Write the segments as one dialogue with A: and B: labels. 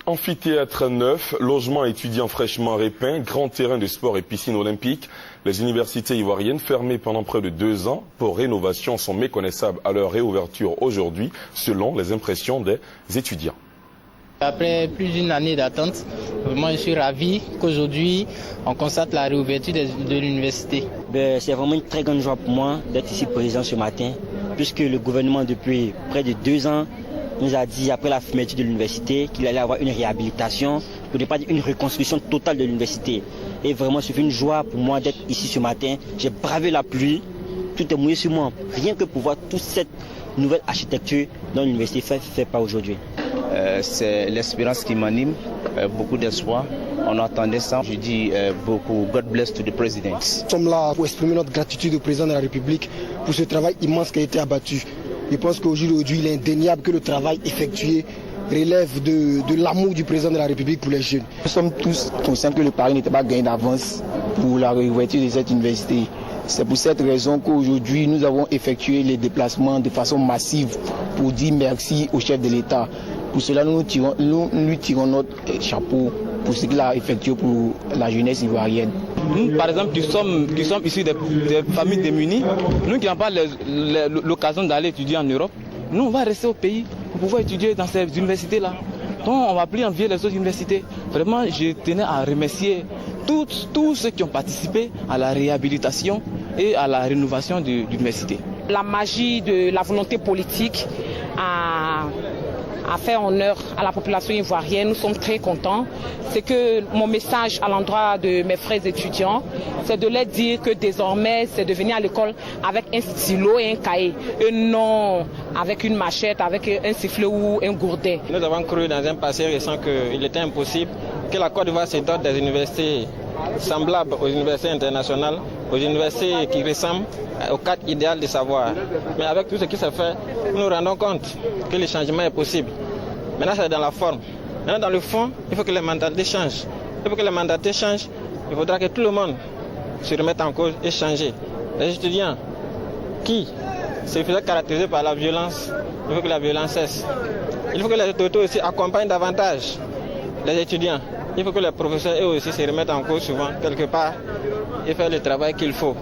A: Amphithéâtre neuf, logements étudiants fraîchement repeints, grand terrain de sport et piscine olympique. Les universités ivoiriennes fermées pendant près de 2 ans pour rénovation sont méconnaissables à leur réouverture aujourd'hui, selon les impressions des étudiants.
B: Après plus d'une année d'attente, moi je suis ravi qu'aujourd'hui on constate la réouverture de l'université.
C: C'est vraiment une très grande joie pour moi d'être ici présent ce matin, puisque le gouvernement depuis près de 2 ans nous a dit après la fermeture de l'université qu'il allait avoir une réhabilitation, pour ne pas dire une reconstruction totale de l'université. Et vraiment c'est une joie pour moi d'être ici ce matin. J'ai bravé la pluie, tout est mouillé sur moi, rien que pour voir toute cette nouvelle architecture dont l'université fait pas aujourd'hui.
D: C'est l'espérance qui m'anime, beaucoup d'espoir. On attendait ça. Je dis beaucoup, God bless to the President.
E: Nous sommes là pour exprimer notre gratitude au président de la République pour ce travail immense qui a été abattu. Je pense qu'aujourd'hui, il est indéniable que le travail effectué relève de l'amour du président de la République pour les jeunes.
F: Nous sommes tous conscients que le pari n'était pas gagné d'avance pour la réouverture de cette université. C'est pour cette raison qu'aujourd'hui, nous avons effectué les déplacements de façon massive pour dire merci au chef de l'État. Pour cela, nous lui tirons notre chapeau pour ce qu'il a effectué pour la jeunesse ivoirienne.
G: Nous, par exemple, qui sommes issus des familles démunies, nous qui n'avons pas l'occasion d'aller étudier en Europe, nous, on va rester au pays pour pouvoir étudier dans ces universités-là. Donc, on ne va plus envier les autres universités. Vraiment, je tenais à remercier tous ceux qui ont participé à la réhabilitation et à la rénovation de l'université.
H: La magie de la volonté politique a fait honneur à la population ivoirienne. Nous sommes très contents. C'est que mon message à l'endroit de mes frères étudiants, c'est de leur dire que désormais, c'est de venir à l'école avec un stylo et un cahier, et non avec une machette, avec un sifflet ou un gourdet.
I: Nous avons cru dans un passé récent qu'il était impossible que la Côte d'Ivoire se dote des universités semblables aux universités internationales, aux universités qui ressemblent au cadre idéal de savoir. Mais avec tout ce qui s'est fait, nous nous rendons compte que le changement est possible. Maintenant, c'est dans la forme. Maintenant, dans le fond, il faut que les mentalités changent. Il faut que les mentalités changent. Il faudra que tout le monde se remette en cause et change. Les étudiants qui se faisaient caractériser par la violence, il faut que la violence cesse. Il faut que les autorités aussi accompagnent davantage les étudiants. Il faut que les professeurs eux aussi se remettent en cause souvent, quelque part, et faire le travail qu'il faut.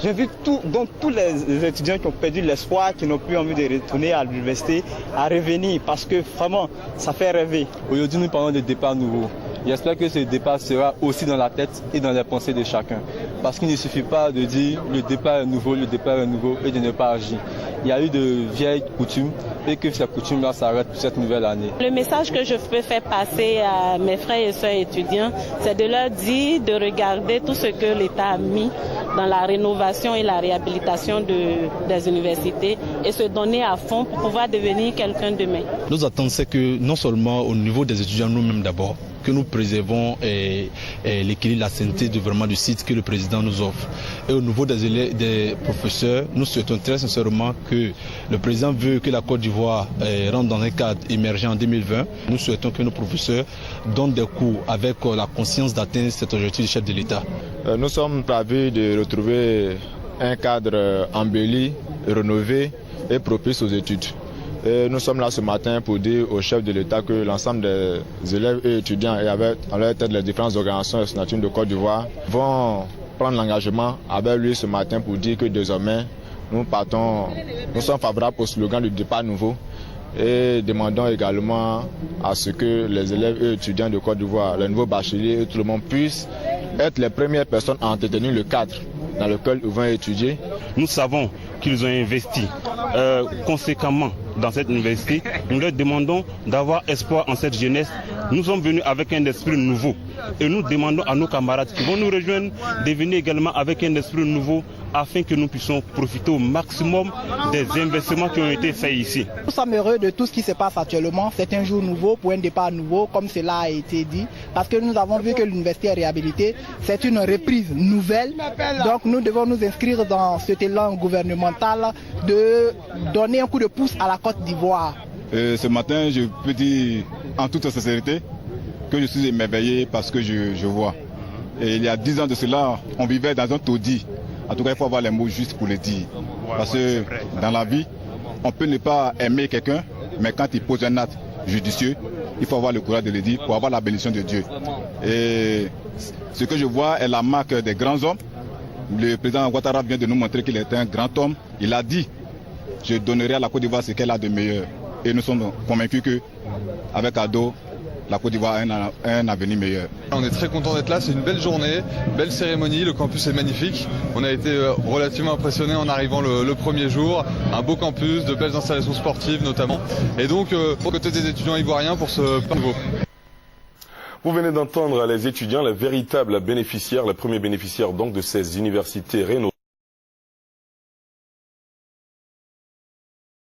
J: J'invite tous les étudiants qui ont perdu l'espoir, qui n'ont plus envie de retourner à l'université, à revenir parce que vraiment, ça fait rêver.
K: Aujourd'hui, nous parlons de départ nouveau. J'espère que ce départ sera aussi dans la tête et dans les pensées de chacun. Parce qu'il ne suffit pas de dire le départ est nouveau et de ne pas agir. Il y a eu de vieilles coutumes et que ces coutumes-là s'arrêtent pour cette nouvelle année.
L: Le message que je peux faire passer à mes frères et sœurs étudiants, c'est de leur dire de regarder tout ce que l'État a mis dans la rénovation et la réhabilitation des universités et se donner à fond pour pouvoir devenir quelqu'un demain.
M: Nous attendons que non seulement au niveau des étudiants nous-mêmes d'abord, que nous préservons l'équilibre, la sainteté du site que le président nous offre. Et au niveau des professeurs, nous souhaitons très sincèrement que le président veut que la Côte d'Ivoire rentre dans un cadre émergent en 2020. Nous souhaitons que nos professeurs donnent des cours avec la conscience d'atteindre cet objectif du chef de l'État.
N: Nous sommes ravis de retrouver un cadre embelli, rénové et propice aux études. Et nous sommes là ce matin pour dire au chef de l'État que l'ensemble des élèves et étudiants et avec en leur tête les différentes organisations étudiantes de Côte d'Ivoire vont prendre l'engagement avec lui ce matin pour dire que désormais nous sommes favorables au slogan du départ nouveau et demandons également à ce que les élèves et étudiants de Côte d'Ivoire, les nouveaux bacheliers et tout le monde puissent être les premières personnes à entretenir le cadre dans lequel ils vont étudier.
O: Nous savons qu'ils ont investi conséquemment dans cette université. Nous leur demandons d'avoir espoir en cette jeunesse. Nous sommes venus avec un esprit nouveau et nous demandons à nos camarades qui vont nous rejoindre de venir également avec un esprit nouveau afin que nous puissions profiter au maximum des investissements qui ont été faits ici.
P: Nous sommes heureux de tout ce qui se passe actuellement. C'est un jour nouveau pour un départ nouveau, comme cela a été dit, parce que nous avons vu que l'université est réhabilitée. C'est une reprise nouvelle. Donc nous devons nous inscrire dans cet élan gouvernemental de donner un coup de pouce à la Côte d'Ivoire.
Q: Ce matin, je peux dire en toute sincérité que je suis émerveillé parce que je vois. Et il y a 10 ans de cela, on vivait dans un taudis. En tout cas, il faut avoir les mots justes pour le dire. Parce que dans la vie, on peut ne pas aimer quelqu'un, mais quand il pose un acte, judicieux, il faut avoir le courage de le dire pour avoir la bénédiction de Dieu. Et ce que je vois est la marque des grands hommes. Le président Ouattara vient de nous montrer qu'il est un grand homme. Il a dit, je donnerai à la Côte d'Ivoire ce qu'elle a de meilleur. Et nous sommes convaincus qu'avec Ado, la Côte d'Ivoire a un avenir meilleur.
R: On est très content d'être là, c'est une belle journée, belle cérémonie, le campus est magnifique. On a été relativement impressionnés en arrivant le premier jour. Un beau campus, de belles installations sportives notamment. Et donc, aux côtés des étudiants ivoiriens pour ce nouveau.
A: Vous venez d'entendre les étudiants, les véritables bénéficiaires, les premiers bénéficiaires donc de ces universités rénovées.